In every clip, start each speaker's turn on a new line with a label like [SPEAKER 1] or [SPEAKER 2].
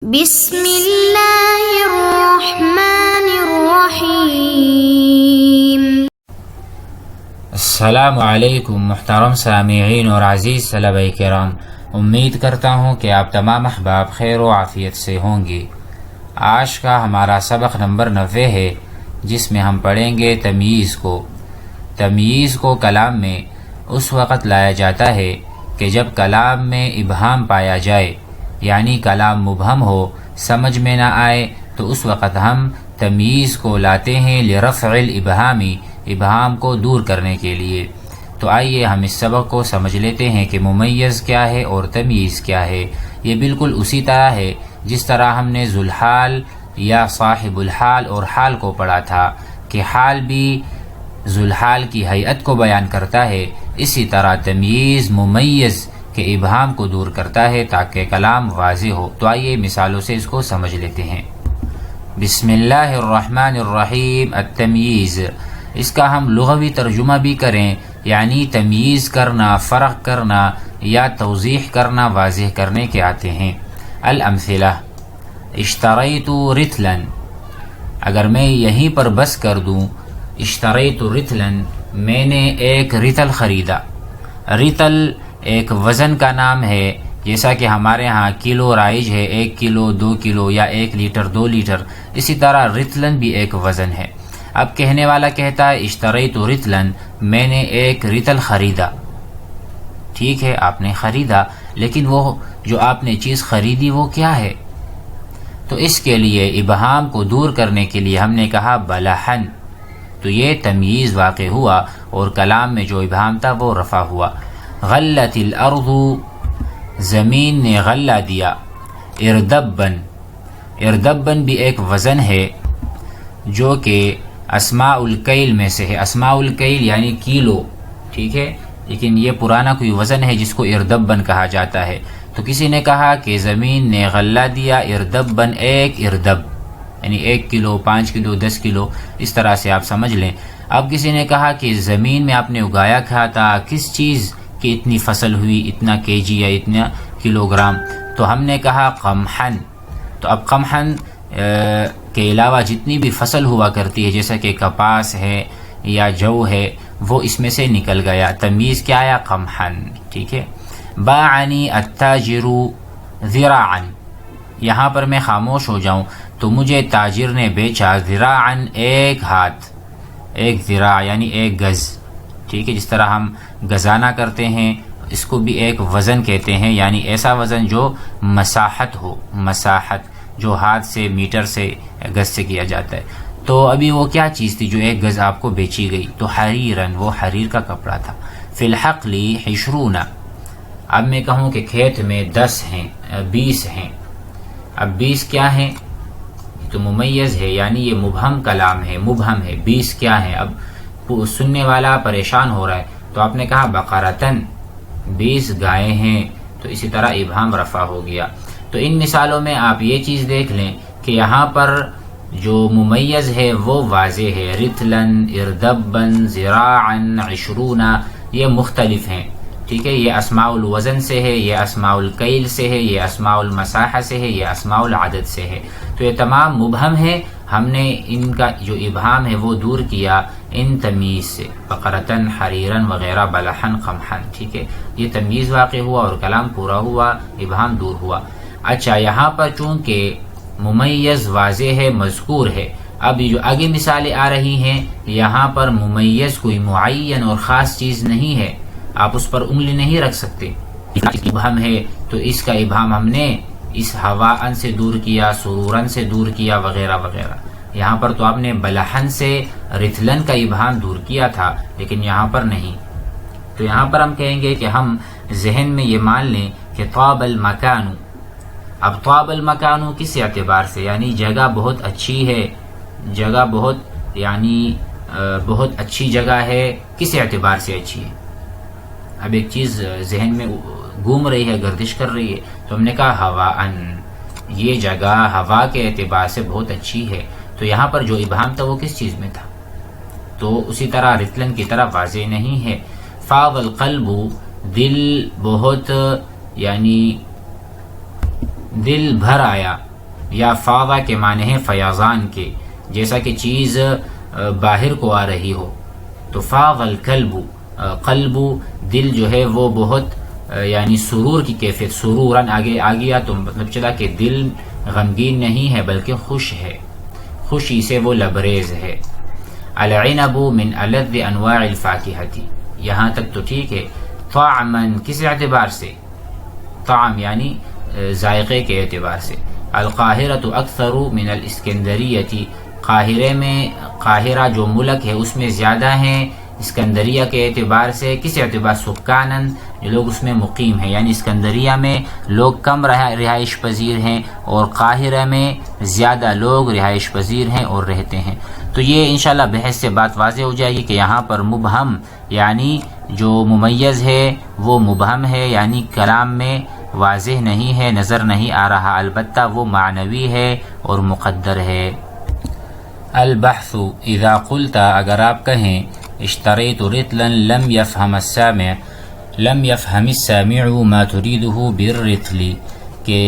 [SPEAKER 1] بسم اللہ الرحمن الرحیم۔
[SPEAKER 2] السلام علیکم محترم سامعین اور عزیز طلبہ کرام، امید کرتا ہوں کہ آپ تمام احباب خیر و عافیت سے ہوں گے۔ آج کا ہمارا سبق نمبر 90 ہے، جس میں ہم پڑھیں گے تمییز کو۔ تمییز کو کلام میں اس وقت لایا جاتا ہے کہ جب کلام میں ابہام پایا جائے، یعنی کلام مبہم ہو، سمجھ میں نہ آئے، تو اس وقت ہم تمییز کو لاتے ہیں لرفع الابہامی، ابہام کو دور کرنے کے لیے۔ تو آئیے ہم اس سبق کو سمجھ لیتے ہیں کہ ممیز کیا ہے اور تمییز کیا ہے۔ یہ بالکل اسی طرح ہے جس طرح ہم نے ذوالحال یا صاحب الحال اور حال کو پڑھا تھا کہ حال بھی ذوالحال کی ہیئت کو بیان کرتا ہے، اسی طرح تمییز ممیز کے ابہام کو دور کرتا ہے تاکہ کلام واضح ہو۔ تو آئیے مثالوں سے اس کو سمجھ لیتے ہیں۔ بسم اللہ الرحمن الرحیم۔ التمییز، اس کا ہم لغوی ترجمہ بھی کریں یعنی تمییز کرنا، فرق کرنا یا توضیح کرنا، واضح کرنے کے آتے ہیں۔ الامثلہ، اشتریت رطلا، اگر میں یہیں پر بس کر دوں، اشتریت رطلا، میں نے ایک رطل خریدا۔ رطل ایک وزن کا نام ہے، جیسا کہ ہمارے ہاں کلو رائج ہے، 1 کلو، 2 کلو یا 1 لیٹر، 2 لیٹر، اسی طرح رطلن بھی ایک وزن ہے۔ اب کہنے والا کہتا ہے اشتریت رطلن، میں نے ایک رطل خریدا۔ ٹھیک ہے، آپ نے خریدا، لیکن وہ جو آپ نے چیز خریدی وہ کیا ہے؟ تو اس کے لیے ابہام کو دور کرنے کے لیے ہم نے کہا بلحن، تو یہ تمییز واقع ہوا اور کلام میں جو ابہام تھا وہ رفع ہوا۔ غلت الارض، زمین نے غلہ دیا۔ اردبن، اردبن بھی ایک وزن ہے جو کہ اسماء الکیل میں سے ہے۔ اسماء الکیل یعنی کیلو، ٹھیک ہے، لیکن یہ پرانا کوئی وزن ہے جس کو اردبن کہا جاتا ہے۔ تو کسی نے کہا کہ زمین نے غلہ دیا اردبن، ایک اردب یعنی 1 کلو، 5 کلو، 10 کلو، اس طرح سے آپ سمجھ لیں۔ اب کسی نے کہا کہ زمین میں آپ نے اگایا کیا تھا، کس چیز کی اتنی فصل ہوئی، اتنا kg یا اتنا کلو گرام، تو ہم نے کہا قمحن۔ تو اب قمحن کے علاوہ جتنی بھی فصل ہوا کرتی ہے، جیسا کہ کپاس ہے یا جو ہے، وہ اس میں سے نکل گیا۔ تمییز کیا آیا؟ قمحن، ٹھیک ہے۔ باعنی التاجر ذراعا، یہاں پر میں خاموش ہو جاؤں تو مجھے تاجر نے بیچا ذراعا، ایک ہاتھ، ایک ذراع یعنی ایک گز، ٹھیک ہے۔ جس طرح ہم گزانہ کرتے ہیں، اس کو بھی ایک وزن کہتے ہیں، یعنی ایسا وزن جو مساحت ہو، مساحت جو ہاتھ سے، میٹر سے، گز سے کیا جاتا ہے۔ تو ابھی وہ کیا چیز تھی جو 1 گز آپ کو بیچی گئی؟ تو حریرن، وہ حریر کا کپڑا تھا۔ فی الحقل 20، اب میں کہوں کہ کھیت میں 10 ہیں، 20 ہیں۔ اب 20 کیا ہیں؟ تو ممیز ہے، یعنی یہ مبہم کلام ہے، مبہم ہے۔ 20 کیا ہے؟ اب سننے والا پریشان ہو رہا ہے، تو آپ نے کہا بقرتن، 20 گائے ہیں، تو اسی طرح ابہام رفع ہو گیا۔ تو ان مثالوں میں آپ یہ چیز دیکھ لیں کہ یہاں پر جو ممیز ہے وہ واضح ہے۔ رطلن، اردبن، ذراعن، 20، یہ مختلف ہیں، ٹھیک ہے۔ یہ اسماء الوزن سے ہے، یہ اسماء الکیل سے ہے، یہ اسماء المساحہ سے ہے، یہ اسماء العدد سے ہے۔ تو یہ تمام مبہم ہے، ہم نے ان کا جو ابہام ہے وہ دور کیا ان تمییز سے، بقرتن، حریرن وغیرہ، بلحن، قمحن، ٹھیک ہے۔ یہ تمییز واقع ہوا اور کلام پورا ہوا، ابہام دور ہوا۔ اچھا، یہاں پر چونکہ ممیز واضح ہے، مذکور ہے، اب یہ جو آگے مثالیں آ رہی ہیں، یہاں پر ممیز کوئی معین اور خاص چیز نہیں ہے، آپ اس پر انگلی نہیں رکھ سکتے۔ ابہام ہے تو اس کا ابہام ہم نے اس ہواءن سے دور کیا، سرورن سے دور کیا، وغیرہ وغیرہ۔ یہاں پر تو آپ نے بلحن سے رطلن کا ابہام دور کیا تھا، لیکن یہاں پر نہیں۔ تو یہاں پر ہم کہیں گے کہ ہم ذہن میں یہ مان لیں کہ طاب المکان۔ اب طاب المکان کس اعتبار سے؟ یعنی جگہ بہت اچھی ہے، جگہ بہت یعنی بہت اچھی جگہ ہے، کس اعتبار سے اچھی ہے؟ اب ایک چیز ذہن میں گھوم رہی ہے، گردش کر رہی ہے، تو ہم نے کہا ہواءن، یہ جگہ ہوا کے اعتبار سے بہت اچھی ہے۔ تو یہاں پر جو ابہام تھا وہ کس چیز میں تھا؟ تو اسی طرح رطلن کی طرح واضح نہیں ہے۔ فاض القلب، دل بہت یعنی دل بھر آیا، یا فاضا کے معنی ہیں فیاضان کے، جیسا کہ چیز باہر کو آ رہی ہو. تو فاض القلب، قلب دل جو ہے وہ بہت یعنی سرور کی کیفیت، سرورن آگے آ گیا تو مطلب چلا کہ دل غمگین نہیں ہے بلکہ خوش ہے، خوشی سے وہ لبریز ہے. العنب من الذ انواع الفاکہۃ، یہاں تک تو ٹھیک ہے. طعما کس اعتبار سے؟ طعم یعنی ذائقے کے اعتبار سے. القاہرۃ اکثر من الاسکندریۃ، قاہرہ جو ملک ہے اس میں زیادہ ہیں اسکندریہ کے اعتبار سے. کس اعتبار؟ سکانن، جو لوگ اس میں مقیم ہیں، یعنی اسکندریہ میں لوگ کم رہائش پذیر ہیں اور قاہرہ میں زیادہ لوگ رہائش پذیر ہیں اور رہتے ہیں. تو یہ انشاءاللہ بحث سے بات واضح ہو جائے گی کہ یہاں پر مبہم یعنی جو ممیز ہے وہ مبہم ہے، یعنی کلام میں واضح نہیں ہے، نظر نہیں آ رہا، البتہ وہ معنوی ہے اور مقدر ہے. البحث اذا قلت، اگر آپ کہیں اشتریت رطلا لم يفهم السامع ما تريده بالرطل، کہ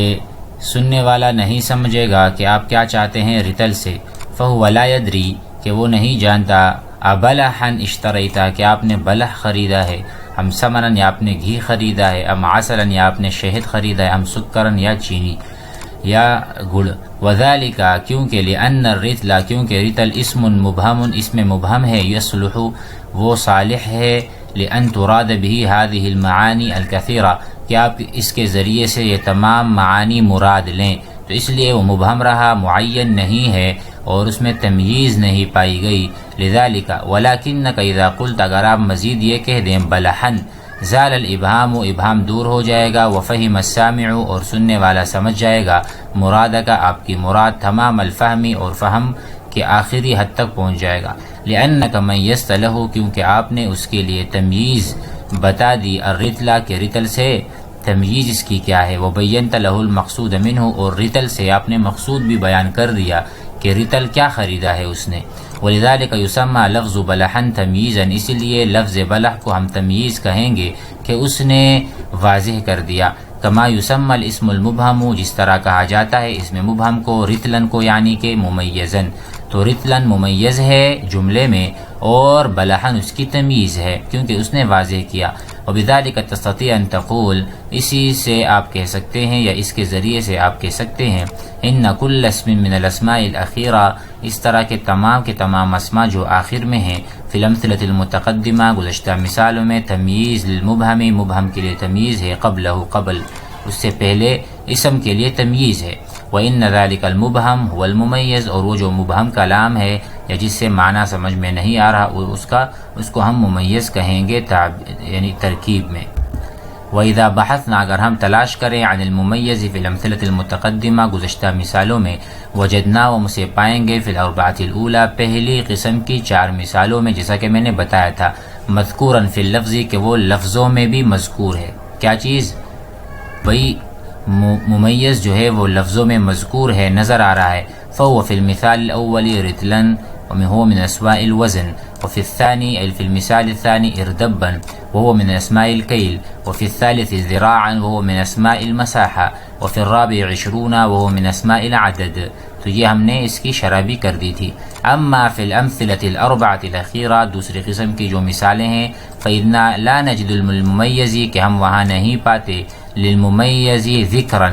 [SPEAKER 2] سننے والا نہیں سمجھے گا کہ آپ کیا چاہتے ہیں رطل سے. فهو لا يدري، کہ وہ نہیں جانتا. ابلحا اشتریتا، کہ آپ نے بلح خریدا ہے. ام سمنن، یا آپ نے گھی خریدا ہے. ام عسلا، یا آپ نے شہد خریدا ہے. ام سکرن، یا چینی یا گڑ. وذالک، کیونکہ لأن الرطل، کیونکہ رطل اسم مبہم، اسم مبہم ہے. یصلح، وہ صالح ہے. لأن تراد به هذه المعانی الکثیرہ، کہ آپ اس کے ذریعے سے یہ تمام معانی مراد لیں. تو اس لیے وہ مبہم رہا، معین نہیں ہے اور اس میں تمییز نہیں پائی گئی. لذالک ولکنک اذا قلت، اگر آپ مزید یہ کہہ دیں بلحن، زال الابہام، ابہام دور ہو جائے گا. وفہم السامع، اور سننے والا سمجھ جائے گا. مراد کا، آپ کی مراد تمام الفہمی، اور فہم کے آخری حد تک پہنچ جائے گا. لأنک میزت لہ، کیونکہ آپ نے اس کے لیے تمییز بتا دی. الرطل، کے رطل سے تمییز اس کی کیا ہے. وبینت لہ المقصود منہ، اور رطل سے آپ نے مقصود بھی بیان کر دیا کہ رطل کیا خریدا ہے اس نے. ولذالک یسمى لفظ بلحن تمییزا، اسی لیے لفظ بلح کو ہم تمییز کہیں گے کہ اس نے واضح کر دیا. کما یسمى الاسم المبہم، جس طرح کہا جاتا ہے اسم مبہم کو رطلن کو، یعنی کہ ممیزن. تو رطلن ممیز ہے جملے میں اور بلحن اس کی تمییز ہے کیونکہ اس نے واضح کیا. وبذالک تستطيع ان تقول، اسی سے آپ کہہ سکتے ہیں یا اس کے ذریعے سے آپ کہہ سکتے ہیں ان کل اسم من الاسماء الاخیرہ، اس طرح کے تمام اسماء جو آخر میں ہیں، فی الامثلۃ المتقدمہ، گزشتہ مثالوں میں، تمییز للمبہم، مبہم کے لیے تمییز ہے، قبل اس سے پہلے اسم کے لیے تمییز ہے. وَإِنَّ ذَلِكَ الْمُبْهَمْ هُوَ الْمُمَيَّزْ، اور وہ جو مبہم کلام ہے یا جس سے معنی سمجھ میں نہیں آ رہا اس کو ہم ممیز کہیں گے، یعنی ترکیب میں. وَإِذَا بَحَثْنَا، اگر ہم تلاش کریں عن الممیز فی الامثلۃ المتقدمہ، گزشتہ مثالوں میں، وجدنا، ہم اسے پائیں گے فی الاربعۃ الاولی، پہلی قسم کی 4 مثالوں میں، جیسا کہ میں نے بتایا تھا. مذکوراً فی اللفظ، کہ وہ لفظوں میں بھی مذکور ہے. کیا چیز؟ بھئی ممیز جو ہے وہ لفظوں میں مذکور ہے، نظر آ رہا ہے. فهو في المثال الأول رتلا وهو من أسماء الوزن، وفي الثاني أي في المثال الثاني إردبا وهو من أسماء الكيل، وفي الثالث ذراعا وهو من أسماء المساحة، وفي الرابع 20 وهو من أسماء العدد. تو یہ ہم نے اس کی شرح بھی کر دی تھی. اما فی الامثلۃ الاربعۃ الاخیرہ، دوسری قسم کی جو مثالیں ہیں، فإنا لا نجد الممیز، کہ ہم وہاں نہیں پاتے، للممیز ذکرا،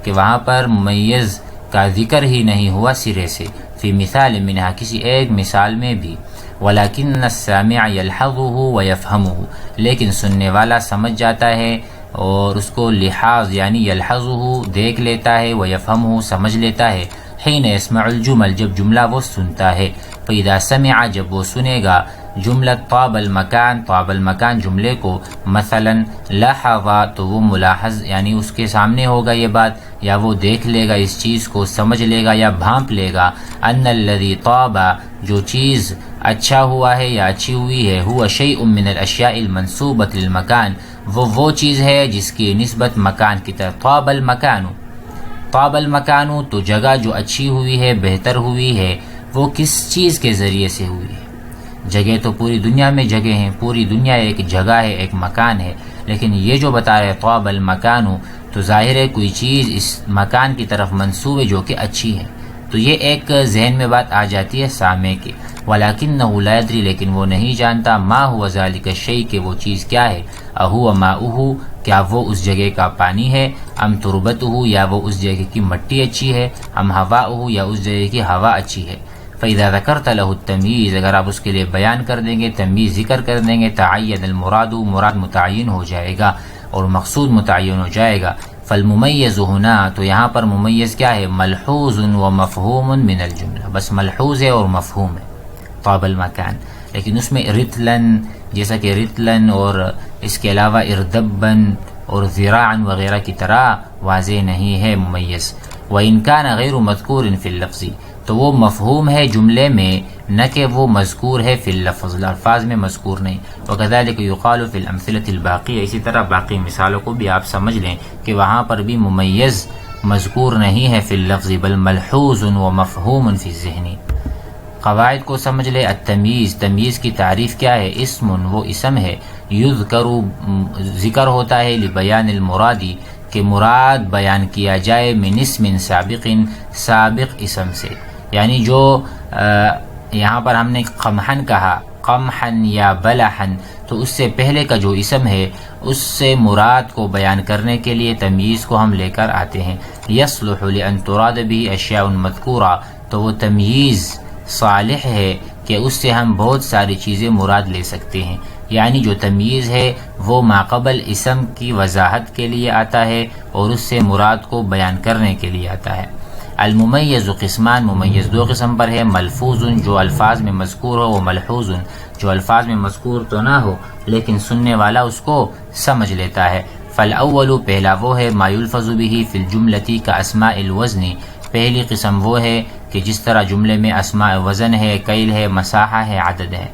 [SPEAKER 2] کہ وہاں پر ممیز کا ذکر ہی نہیں ہوا سرے سے، فی مثال منہا، کسی ایک مثال میں بھی. ولکن السامع یلحظہ ویفہمہ، لیکن سننے والا سمجھ جاتا ہے اور اس کو لحاظ یعنی یلحظہ دیکھ لیتا ہے، ویفہمہ سمجھ لیتا ہے. حین یسمع الجمل، جب جملہ وہ سنتا ہے. فاذا سمع، جب وہ سنے گا جملہ طاب المکان جملے کو، مثلا لحظ، تو وہ ملاحظ یعنی اس کے سامنے ہوگا یہ بات، یا وہ دیکھ لے گا اس چیز کو، سمجھ لے گا یا بھانپ لے گا. ان الذی طاب، جو چیز اچھا ہوا ہے یا اچھی ہوئی ہے، ہوا شیء من الاشیاء المنسوبۃ للمکان، وہ چیز ہے جس کی نسبت مکان کی طرف. طاب المکان، تو جگہ جو اچھی ہوئی ہے، بہتر ہوئی ہے، وہ کس چیز کے ذریعے سے ہوئی ہے؟ جگہ تو پوری دنیا میں جگہ ہیں، پوری دنیا ایک جگہ ہے، ایک مکان ہے، لیکن یہ جو بتا رہے طاب المکان، تو تو ظاہر ہے کوئی چیز اس مکان کی طرف منسوب ہے جو کہ اچھی ہے، تو یہ ایک ذہن میں بات آ جاتی ہے سامع کے، وَلَكِنَّهُ لَا يَدْرِي لیکن وہ نہیں جانتا ما هو ذَلِكَ الشَّيْء کہ وہ چیز کیا ہے، اَهُوَ مَاؤُهُ کیا وہ اس جگہ کا پانی ہے، ام تربتُهُ یا وہ اس جگہ کی مٹی اچھی ہے، ام هَوَاؤُهُ یا اس جگہ کی ہوا اچھی ہے۔ فَإِذَا ذَكَرْتَ لَهُ التَّمْيِيزَ اگر آپ اس کے لیے بیان کر دیں گے، تمییز ذکر کر دیں گے، تَعَيَّنَ الْمُرَادُ مراد متعین ہو جائے گا اور مقصود متعین ہو جائے گا۔ فالممیز ہونا تو یہاں پر ممیز کیا ہے، ملحوظ و مفہوم من الجملہ، بس ملحوظ ہے اور مفہوم ہے، طاب المکان، لیکن اس میں رتلن جیسا کہ رتلن اور اس کے علاوہ اردبن اور ذراعن وغیرہ کی طرح واضح نہیں ہے ممیز۔ وَإِنْ كَانَ غَيْرُ مَذْكُورٍ فِي اللَّفْظِ تو وہ مفہوم ہے جملے میں، نہ کہ وہ مذکور ہے فی اللفظ، الفاظ میں مذکور نہیں۔ وَكَذَلِكَ يُقَالُ فِي الْأَمْثِلَةِ الْبَاقِيَةِ اسی طرح باقی مثالوں کو بھی آپ سمجھ لیں کہ وہاں پر بھی ممیز مذکور نہیں ہے فی اللفظ بل ملحوظ و مفہوم فی الذہن۔ قواعد کو سمجھ لے۔ التمییز تمییز کی تعریف کیا ہے، اسم وہ اسم ہے، یذکر ذکر ہوتا ہے، لبیان المرادی کہ مراد بیان کیا جائے، من اسم سابق سابق اسم سے، یعنی جو یہاں پر ہم نے قمحن کہا، قمحن یا بلحن، تو اس سے پہلے کا جو اسم ہے اس سے مراد کو بیان کرنے کے لیے تمییز کو ہم لے کر آتے ہیں۔ یصلح لأن تراد به اشیاء مذکورہ تو وہ تمییز صالح ہے کہ اس سے ہم بہت ساری چیزیں مراد لے سکتے ہیں، یعنی جو تمییز ہے وہ ماقبل اسم کی وضاحت کے لیے آتا ہے اور اس سے مراد کو بیان کرنے کے لیے آتا ہے۔ الممیز قسمان ممیز دو قسم پر ہے، ملفوظ جو الفاظ میں مذکور ہو، وہ ملحوظ جو الفاظ میں مذکور تو نہ ہو لیکن سننے والا اس کو سمجھ لیتا ہے۔ فالاول پہلا وہ ہے ما یلفظ به فی الجملۃ کاسماء الوزن، پہلی قسم وہ ہے کہ جس طرح جملے میں اسماء وزن ہے، کیل ہے، مساحہ ہے، عدد ہے،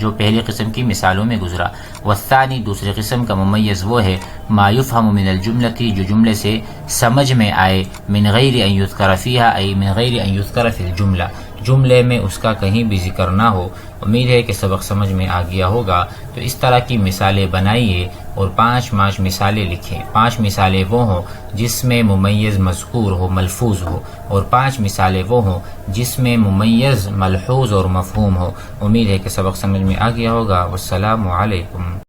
[SPEAKER 2] جو پہلی قسم کی مثالوں میں گزرا۔ والثانی دوسری قسم کا ممیز وہ ہے ما یفہم من الجملۃ جو جملے سے سمجھ میں آئے، من غیر ان یذکر فیہا ای من غیر ان یذکر فی الجملہ، جملے میں اس کا کہیں بھی ذکر نہ ہو۔ امید ہے کہ سبق سمجھ میں آ گیا ہوگا، تو اس طرح کی مثالیں بنائیے اور 5 مثالیں لکھیں۔ 5 مثالیں وہ ہوں جس میں ممیز مذکور ہو، ملفوظ ہو، اور 5 مثالیں وہ ہوں جس میں ممیز ملحوظ اور مفہوم ہو۔ امید ہے کہ سبق سمجھ میں آ گیا ہوگا۔ والسلام علیکم۔